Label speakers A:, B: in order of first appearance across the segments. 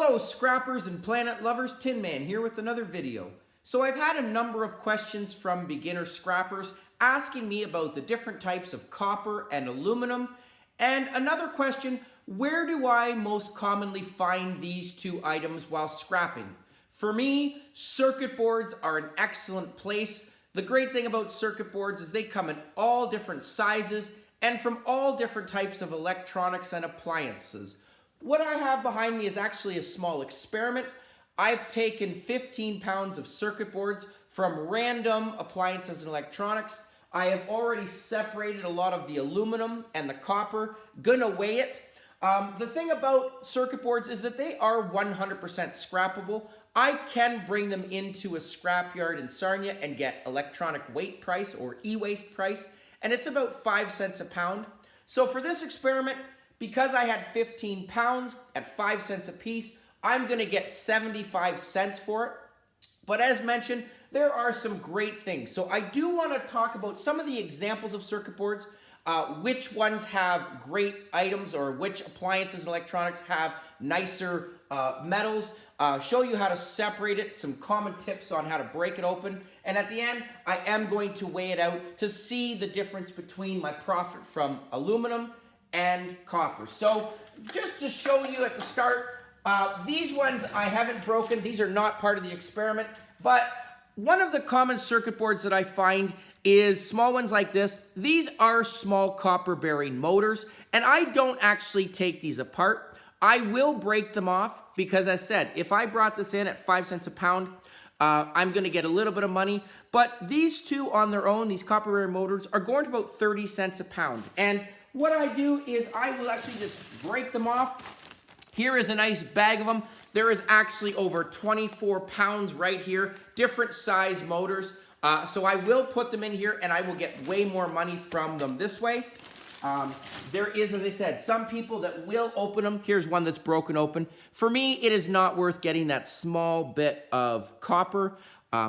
A: Hello scrappers and planet lovers, Tin Man here with another video. So I've had a number of questions from beginner scrappers asking me about the different types of copper and aluminum. And another question, where do I most commonly find these two items while scrapping? For me, circuit boards are an excellent place. The great thing about circuit boards is they come in all different sizes and from all different types of electronics and appliances. What I have behind me is actually a small experiment. I've taken 15 pounds of circuit boards from random appliances and electronics. I have already separated a lot of the aluminum and the copper, gonna weigh it. The thing about circuit boards is that they are 100% scrappable. I can bring them into a scrapyard in Sarnia and get electronic weight price or e-waste price, and it's about 5 cents a pound. So for this experiment, because I had 15 pounds at 5 cents a piece, I'm gonna get 75 cents for it. But as mentioned, there are some great things. So I do wanna talk about some of the examples of circuit boards, which ones have great items or which appliances and electronics have nicer metals, show you how to separate it, some common tips on how to break it open. And at the end, I am going to weigh it out to see the difference between my profit from aluminum and copper. So just to show you at the start, these ones I haven't broken. These are not part of the experiment, but one of the common circuit boards that I find is small ones like this. These are small copper bearing motors, and I don't actually take these apart. I will break them off because, as said, if I brought this in at 5 cents a pound, I'm going to get a little bit of money. But these two on their own, these copper bearing motors, are going to about 30 cents a pound. And what I do is I will actually just break them off. Here is a nice bag of them. There is actually over 24 pounds right here, different size motors. So I will put them in here and I will get way more money from them this way. There is, as I said, some people that will open them. Here's one that's broken open. For me, it is not worth getting that small bit of copper.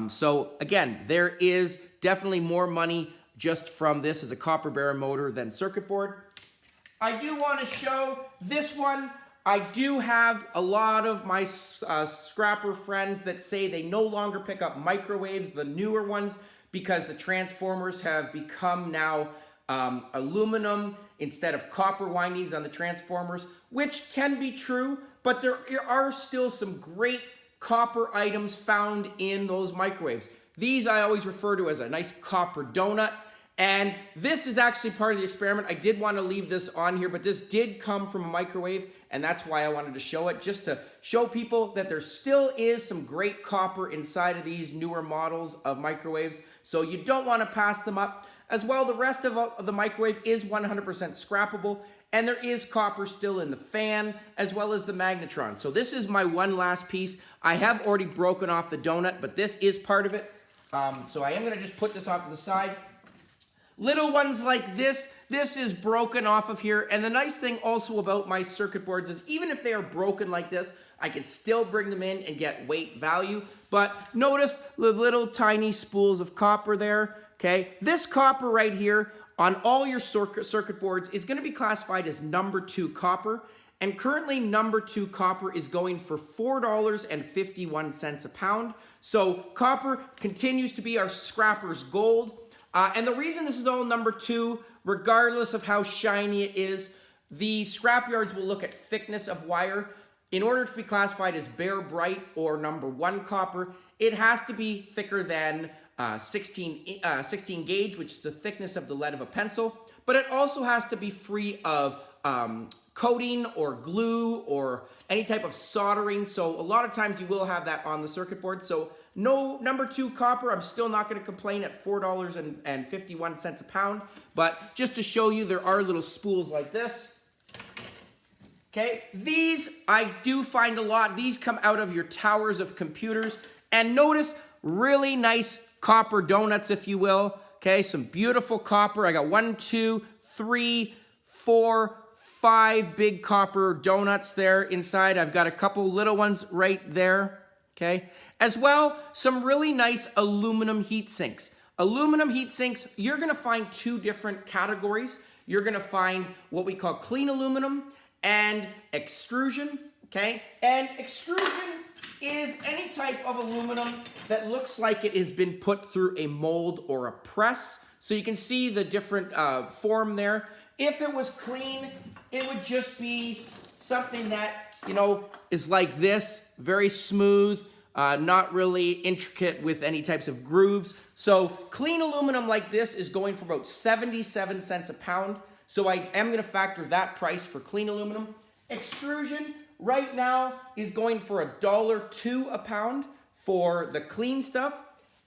A: So again, there is definitely more money just from this as a copper bearing motor than circuit board. I do want to show this one. I do have a lot of my scrapper friends that say they no longer pick up microwaves, the newer ones, because the transformers have become now aluminum instead of copper windings on the transformers, which can be true, but there are still some great copper items found in those microwaves. These I always refer to as a nice copper donut. And this is actually part of the experiment. I did want to leave this on here, but this did come from a microwave, and that's why I wanted to show it, just to show people that there still is some great copper inside of these newer models of microwaves, so you don't want to pass them up. As well, the rest of the microwave is 100% scrappable, and there is copper still in the fan, as well as the magnetron. So this is my one last piece. I have already broken off the donut, but this is part of it. So I am going to just put this off to the side. Little ones like this is broken off of here. And the nice thing also about my circuit boards is even if they are broken like this, I can still bring them in and get weight value. But notice the little tiny spools of copper there, okay? This copper right here on all your circuit boards is gonna be classified as number 2 copper. And currently number 2 copper is going for $4.51 a pound. So copper continues to be our scrapper's gold. And the reason this is all number 2, regardless of how shiny it is, the scrapyards will look at thickness of wire. In order to be classified as bare bright or number 1 copper, it has to be thicker than 16 gauge, which is the thickness of the lead of a pencil. But it also has to be free of coating or glue or any type of soldering. So a lot of times you will have that on the circuit board. So no number 2 copper, I'm still not going to complain at $4.51 a pound. But just to show you, there are little spools like this. Okay, these I do find a lot. These come out of your towers of computers. And notice, really nice copper donuts, if you will. Okay, some beautiful copper. I got 1, 2, 3, 4, 5 big copper donuts there inside. I've got a couple little ones right there. Okay, as well, some really nice aluminum heat sinks. Aluminum heat sinks, you're gonna find 2 different categories. You're gonna find what we call clean aluminum and extrusion. okay? And extrusion is any type of aluminum that looks like it has been put through a mold or a press. So you can see the different form there. If it was clean, it would just be something that, you know, is like this, very smooth, not really intricate with any types of grooves. So clean aluminum like this is going for about 77 cents a pound. So I am gonna factor that price for clean aluminum. Extrusion right now is going for $1.02 a pound for the clean stuff.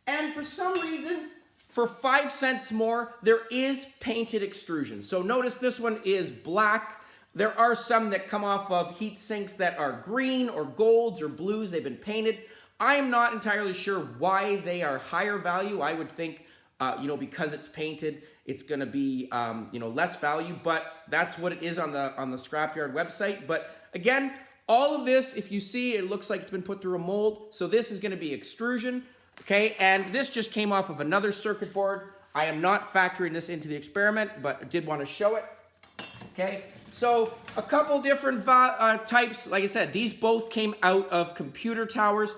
A: And for some reason, for 5 cents more, there is painted extrusion. So notice this one is black. There are some that come off of heat sinks that are green or golds or blues. They've been painted. I am not entirely sure why they are higher value. I would think, you know, because it's painted, it's going to be, you know, less value. But that's what it is on the Scrapyard website. But again, all of this, if you see, it looks like it's been put through a mold. So this is going to be extrusion, okay? And this just came off of another circuit board. I am not factoring this into the experiment, but I did want to show it, okay? So a couple different types. Like I said, these both came out of computer towers.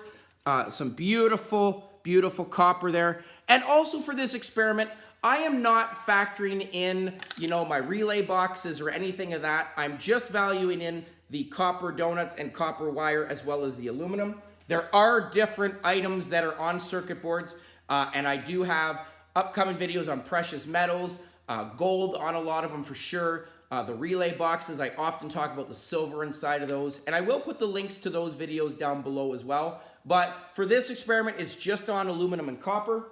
A: Some beautiful, beautiful copper there. And also for this experiment, I am not factoring in, you know, my relay boxes or anything of that. I'm just valuing in the copper donuts and copper wire as well as the aluminum. There are different items that are on circuit boards, and I do have upcoming videos on precious metals, gold on a lot of them for sure. The relay boxes, I often talk about the silver inside of those, and I will put the links to those videos down below as well. But for this experiment, it's just on aluminum and copper.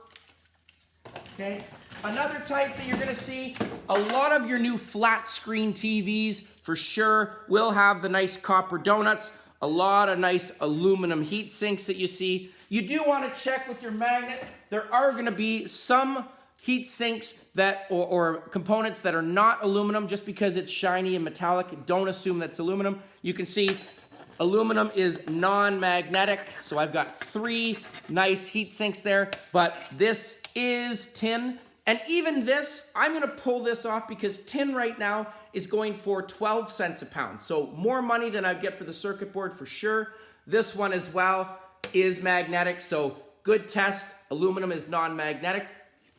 A: Okay. Another type that you're going to see, a lot of your new flat screen TVs for sure will have the nice copper donuts, a lot of nice aluminum heat sinks that you see. You do want to check with your magnet. There are going to be some heat sinks that or components that are not aluminum just because it's shiny and metallic. Don't assume that's aluminum. You can see aluminum is non-magnetic, so I've got 3 nice heat sinks there, but this is tin. And even this, I'm going to pull this off because tin right now is going for 12 cents a pound. So more money than I'd get for the circuit board for sure. This one as well is magnetic, so good test. Aluminum is non-magnetic.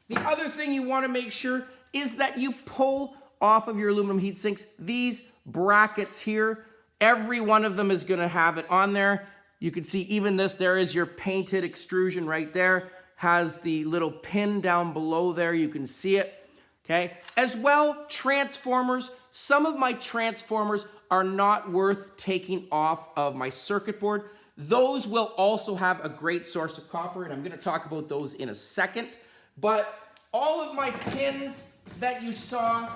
A: The other thing you want to make sure is that you pull off of your aluminum heat sinks these brackets here. Every one of them is going to have it on there. You can see even this, there is your painted extrusion right there. Has the little pin down below there. You can see it, okay? As well, transformers. Some of my transformers are not worth taking off of my circuit board. Those will also have a great source of copper, and I'm going to talk about those in a second. But all of my pins that you saw,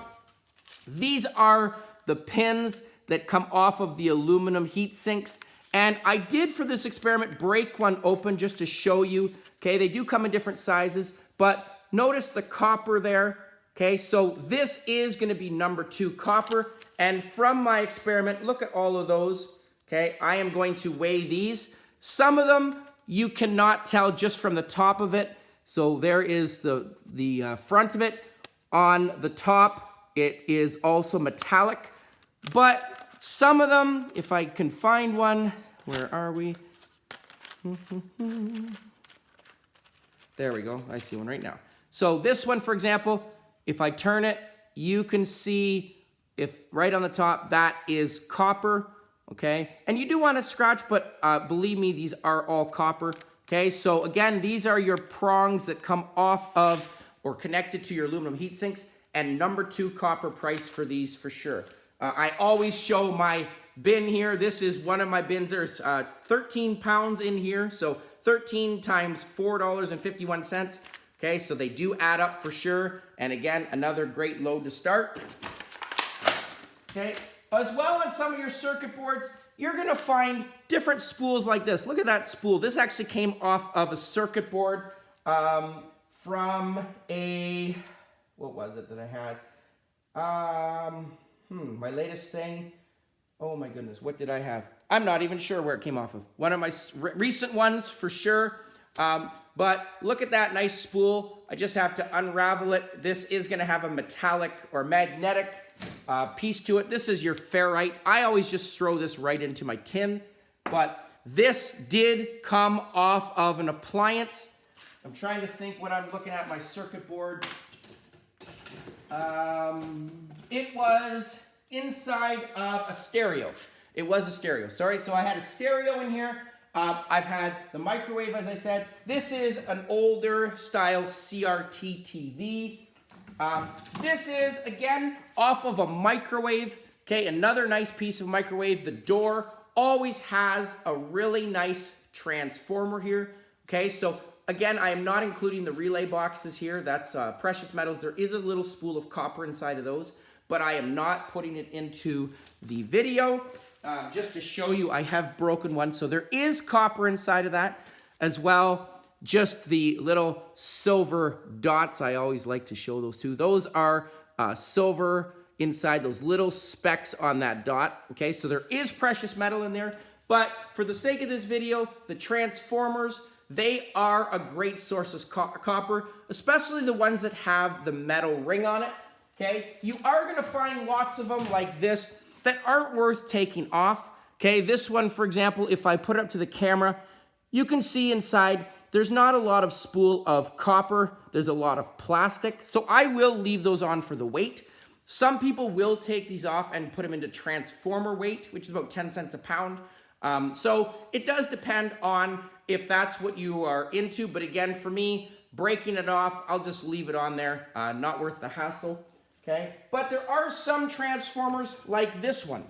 A: these are the pins that come off of the aluminum heat sinks. And I did, for this experiment, break one open just to show you. Okay, they do come in different sizes, but notice the copper there. Okay, so this is going to be number 2 copper. And from my experiment, look at all of those. Okay, I am going to weigh these. Some of them you cannot tell just from the top of it. So there is the front of it. On the top, it is also metallic. But some of them, if I can find one, where are we? There we go. I see one right now. So this one, for example, if I turn it, you can see if right on the top, that is copper, okay? And you do want to scratch, but believe me, these are all copper, okay? So again, these are your prongs that come off of or connected to your aluminum heat sinks, and number 2 copper price for these for sure. I always show my bin here. This is one of my bins. There's 13 pounds in here, so 13 times $4.51. Okay, so they do add up for sure. And again, another great load to start. Okay, as well on some of your circuit boards, you're gonna find different spools like this. Look at that spool. This actually came off of a circuit board from a, what was it that I had? My latest thing. Oh my goodness, what did I have? I'm not even sure where it came off of. One of my recent ones for sure. But look at that nice spool. I just have to unravel it. This is gonna have a metallic or magnetic piece to it. This is your ferrite. I always just throw this right into my tin, but this did come off of an appliance. I'm trying to think what I'm looking at, my circuit board. It was inside of a stereo. It was a stereo, sorry. So I had a stereo in here. I've had the microwave, as I said. This is an older style CRT TV. This is, again, off of a microwave. Okay, another nice piece of microwave. The door always has a really nice transformer here. Okay, so again, I am not including the relay boxes here. That's precious metals. There is a little spool of copper inside of those, but I am not putting it into the video. Just to show you, I have broken one. So there is copper inside of that as well. Just the little silver dots. I always like to show those too. Those are silver inside, those little specks on that dot. Okay, so there is precious metal in there. But for the sake of this video, the transformers, they are a great source of copper, especially the ones that have the metal ring on it. Okay, you are going to find lots of them like this that aren't worth taking off. Okay, this one, for example, if I put it up to the camera, you can see inside there's not a lot of spool of copper. There's a lot of plastic. So I will leave those on for the weight. Some people will take these off and put them into transformer weight, which is about 10 cents a pound. So it does depend on if that's what you are into. But again, for me, breaking it off, I'll just leave it on there. Not worth the hassle. Okay, but there are some transformers like this one.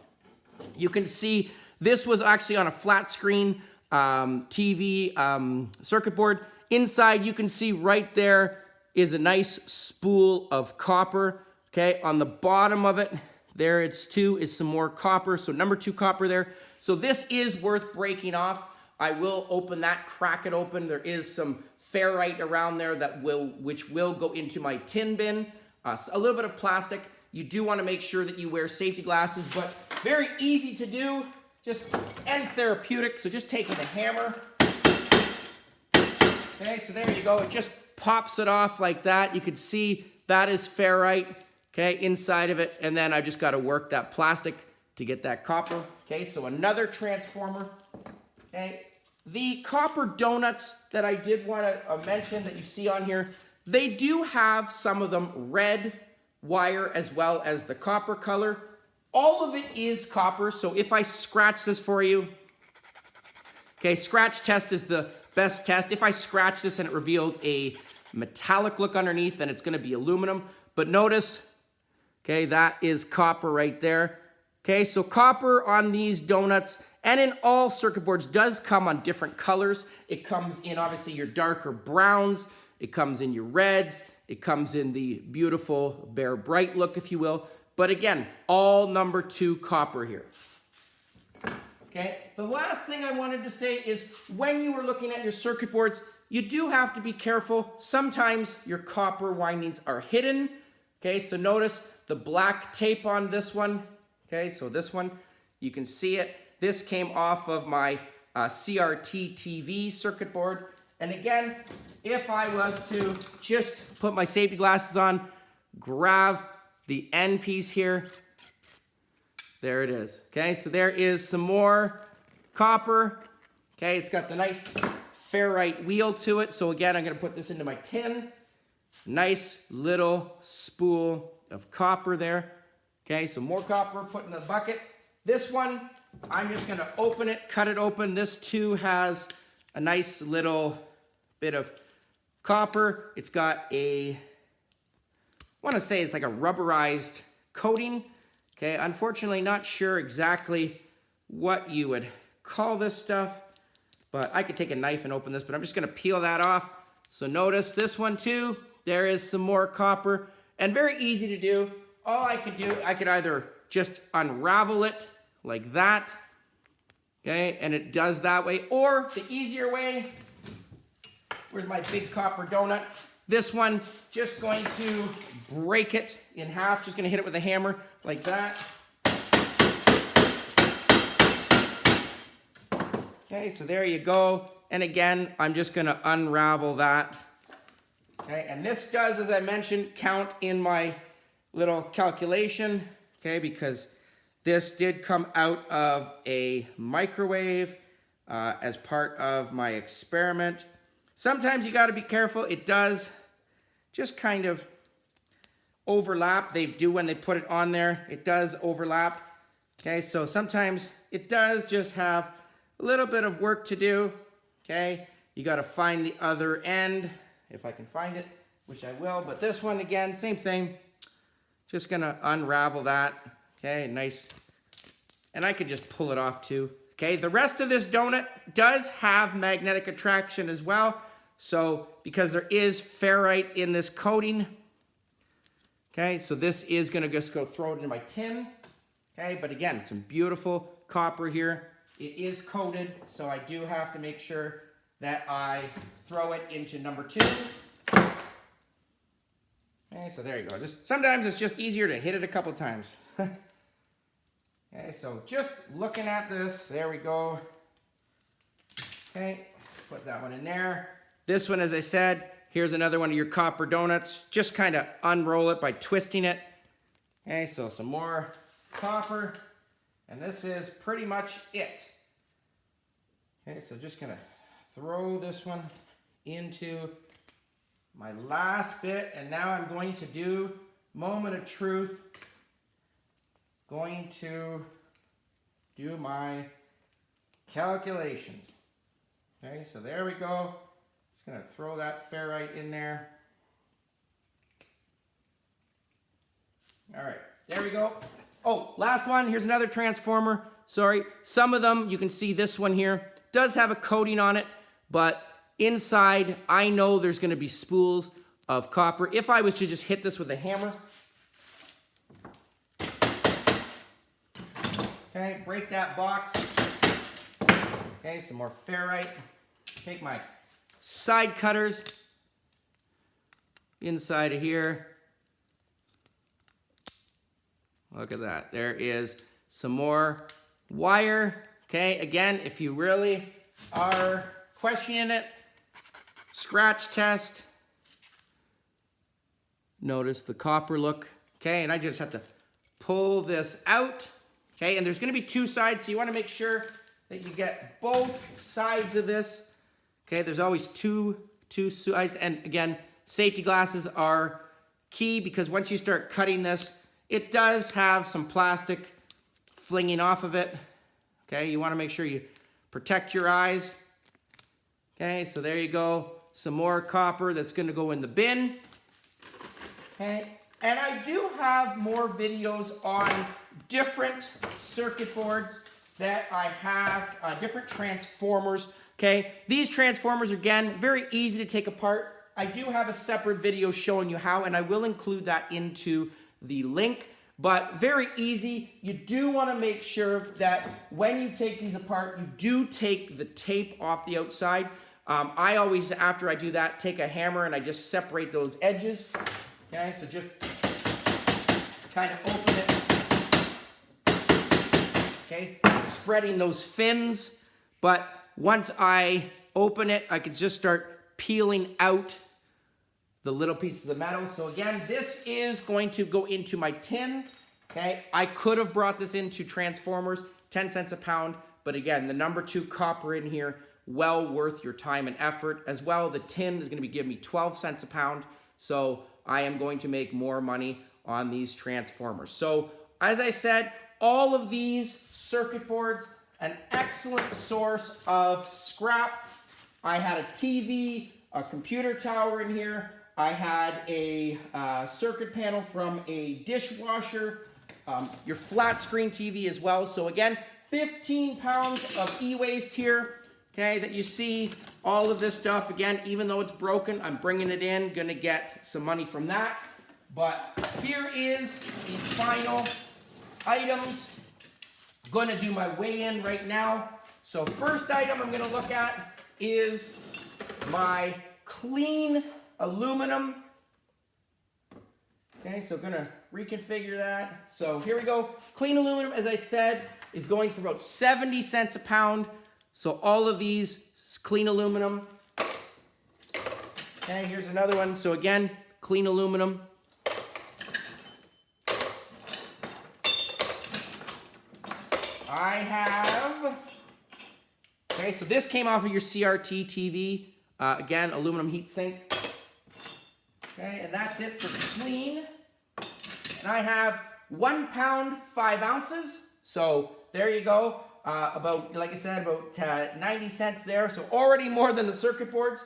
A: You can see this was actually on a flat screen TV circuit board. Inside, you can see right there is a nice spool of copper. Okay, on the bottom of it, there it's two, is some more copper. So number 2 copper there. So this is worth breaking off. I will open that, crack it open. There is some ferrite around there which will go into my tin bin. A little bit of plastic. You do want to make sure that you wear safety glasses, but very easy to do, and therapeutic. So just taking the hammer. Okay, so there you go. It just pops it off like that. You can see that is ferrite, okay, inside of it. And then I just got to work that plastic to get that copper. Okay, so another transformer. Okay, the copper donuts that I did want to mention that you see on here, they do have some of them red wire as well as the copper color. All of it is copper, so if I scratch this for you, okay, scratch test is the best test. If I scratch this and it revealed a metallic look underneath, then it's going to be aluminum. But notice, okay, that is copper right there. Okay, so copper on these donuts and in all circuit boards does come on different colors. It comes in obviously your darker browns. It comes in your reds. It comes in the beautiful bare bright look, if you will. But again, all number 2 copper here. Okay, the last thing I wanted to say is when you are looking at your circuit boards, you do have to be careful. Sometimes your copper windings are hidden. Okay, so notice the black tape on this one. Okay, so this one, you can see it. This came off of my CRT TV circuit board. And again, if I was to just put my safety glasses on, grab the end piece here, there it is. Okay, so there is some more copper. Okay, it's got the nice ferrite wheel to it. So again, I'm going to put this into my tin. Nice little spool of copper there. Okay, so more copper put in the bucket. This one, I'm just going to open it, cut it open. This too has a nice little bit of copper. It's got I want to say it's like a rubberized coating. Okay, unfortunately not sure exactly what you would call this stuff, but I could take a knife and open this, but I'm just going to peel that off. So notice this one too, there is some more copper, and very easy to do. All I could do, I could either just unravel it like that, okay, and it does that way, or the easier way, where's my big copper donut? This one, just going to break it in half, just gonna hit it with a hammer like that. Okay, so there you go. And again, I'm just gonna unravel that. Okay, and this does, as I mentioned, count in my little calculation. okay, because this did come out of a microwave as part of my experiment. Sometimes you got to be careful. It does just kind of overlap. They do when they put it on there. It does overlap. Okay, so sometimes it does just have a little bit of work to do. Okay, you got to find the other end, if I can find it, which I will. But this one, again, same thing. Just going to unravel that. Okay, nice. And I could just pull it off too. Okay, the rest of this donut does have magnetic attraction as well. So, because there is ferrite in this coating. Okay, so this is going to just go throw it into my tin. Okay, but again, some beautiful copper here. It is coated, so I do have to make sure that I throw it into number 2. Okay, so there you go. Sometimes it's just easier to hit it a couple times. Okay, so just looking at this, there we go. Okay, put that one in there. This one, as I said, here's another one of your copper donuts. Just kind of unroll it by twisting it. Okay, so some more copper. And this is pretty much it. Okay, so just gonna throw this one into my last bit. And now I'm going to do moment of truth. Going to do my calculations. Okay, so there we go. Just gonna throw that ferrite in there. All right, there we go. Oh, last one, here's another transformer. Sorry, some of them, you can see this one here, does have a coating on it, but inside, I know there's gonna be spools of copper. If I was to just hit this with a hammer, okay, break that box. Okay, some more ferrite. Take my side cutters inside of here. Look at that. There is some more wire. Okay, again, if you really are questioning it, scratch test. Notice the copper look. Okay, and I just have to pull this out. Okay, and there's going to be 2 sides, so you want to make sure that you get both sides of this. Okay, there's always two sides, and again, safety glasses are key because once you start cutting this, it does have some plastic flinging off of it. Okay, you want to make sure you protect your eyes. Okay, so there you go. Some more copper that's going to go in the bin. Okay, and I do have more videos on different circuit boards that I have, different transformers. Okay, these transformers, again, very easy to take apart. I do have a separate video showing you how, and I will include that into the link, but very easy. You do want to make sure that when you take these apart, you do take the tape off the outside. I always, after I do that, take a hammer and I just separate those edges. Okay, so just kind of open it. Okay, spreading those fins, but once I open it, I can just start peeling out the little pieces of metal. So again, this is going to go into my tin. Okay, I could have brought this into transformers, 10 cents a pound, but again, the number 2 copper in here, well worth your time and effort. As well, the tin is going to be giving me 12 cents a pound, so I am going to make more money on these transformers. So as I said, all of these circuit boards, an excellent source of scrap. I had a TV, a computer tower in here. I had a circuit panel from a dishwasher, your flat screen TV as well. So again, 15 pounds of e-waste here, okay, that you see. All of this stuff, again, even though it's broken, I'm bringing it in, gonna get some money from that. But here is the final items. Gonna do my weigh-in right now. So first item I'm gonna look at is my clean aluminum. Okay, so gonna reconfigure that. So here we go. Clean aluminum, as I said, is going for about 70 cents a pound. So all of these clean aluminum. Okay, here's another one. So again, clean aluminum. I have, okay, so this came off of your CRT TV. Again, aluminum heat sink. Okay, and that's it for the clean. And I have 1 pound, 5 ounces. So there you go. About, like I said, about 90 cents there. So already more than the circuit boards.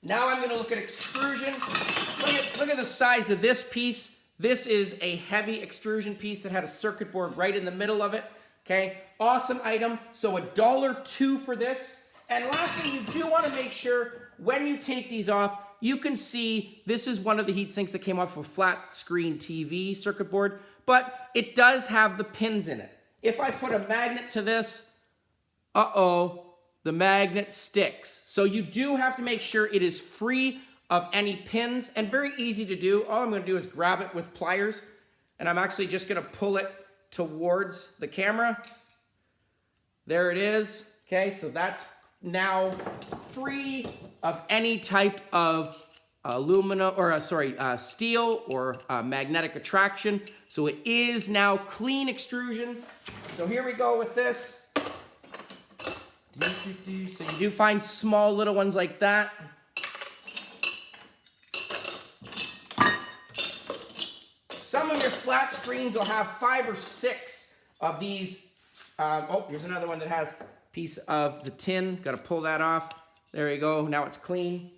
A: Now I'm going to look at extrusion. Look at the size of this piece. This is a heavy extrusion piece that had a circuit board right in the middle of it. Okay, awesome item. So $1.02 for this. And lastly, you do want to make sure when you take these off, you can see this is one of the heat sinks that came off of a flat screen TV circuit board, but it does have the pins in it. If I put a magnet to this, the magnet sticks. So you do have to make sure it is free of any pins, and very easy to do. All I'm going to do is grab it with pliers, and I'm actually just going to pull it towards the camera. There it is. Okay, so that's now free of any type of aluminum, or steel or magnetic attraction. So it is now clean extrusion. So here we go with this. So you do find small little ones like that. Some of your flat screens will have 5 or 6 of these. Here's another one that has a piece of the tin. Got to pull that off. There you go. Now it's clean.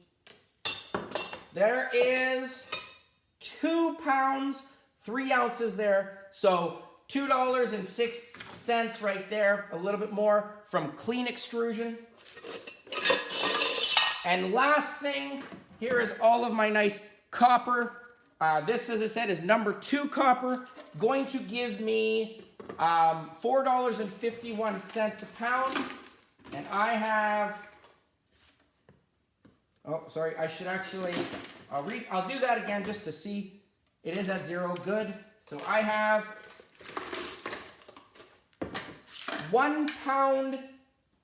A: There is 2 pounds, 3 ounces there. So $2.06 right there. A little bit more from clean extrusion. And last thing, here is all of my nice copper. This, as I said, is number 2 copper. Going to give me $4.51 a pound. And I have, I should actually, I'll do that again just to see. It is at 0, good. So I have 1 pound,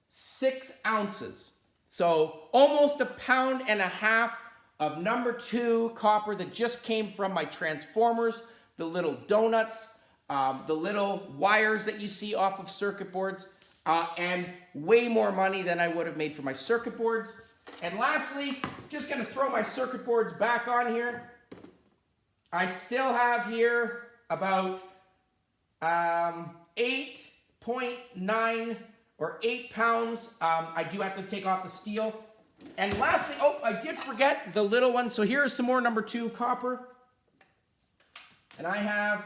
A: 6 ounces. So almost 1.5 pounds of number 2 copper that just came from my transformers, the little donuts, the little wires that you see off of circuit boards, and way more money than I would have made for my circuit boards. And lastly, just going to throw my circuit boards back on here. I still have here about 8.9 or 8 pounds. I do have to take off the steel. And lastly, I did forget the little one. So here's some more number 2 copper. And I have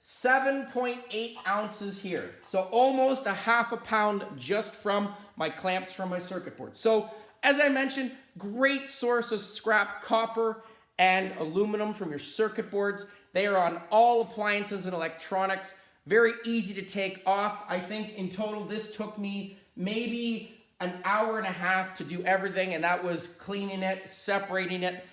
A: 7.8 ounces here. So almost 1/2 pound just from my clamps from my circuit board. So as I mentioned, great source of scrap copper and aluminum from your circuit boards. They are on all appliances and electronics. Very easy to take off. I think in total this took me maybe an hour and a half to do everything, and that was cleaning it, separating it,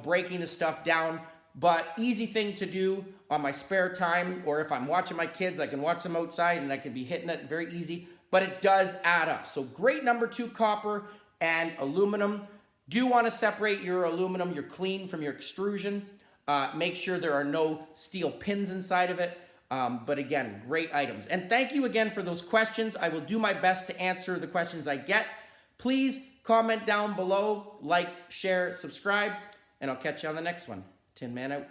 A: breaking the stuff down. But easy thing to do on my spare time, or if I'm watching my kids, I can watch them outside and I can be hitting it, very easy. But it does add up. So great number 2 copper and aluminum. Do want to separate your aluminum, your clean, from your extrusion. Make sure there are no steel pins inside of it. But again, great items. And thank you again for those questions. I will do my best to answer the questions I get. Please comment down below, like, share, subscribe, and I'll catch you on the next one. Tin Man out.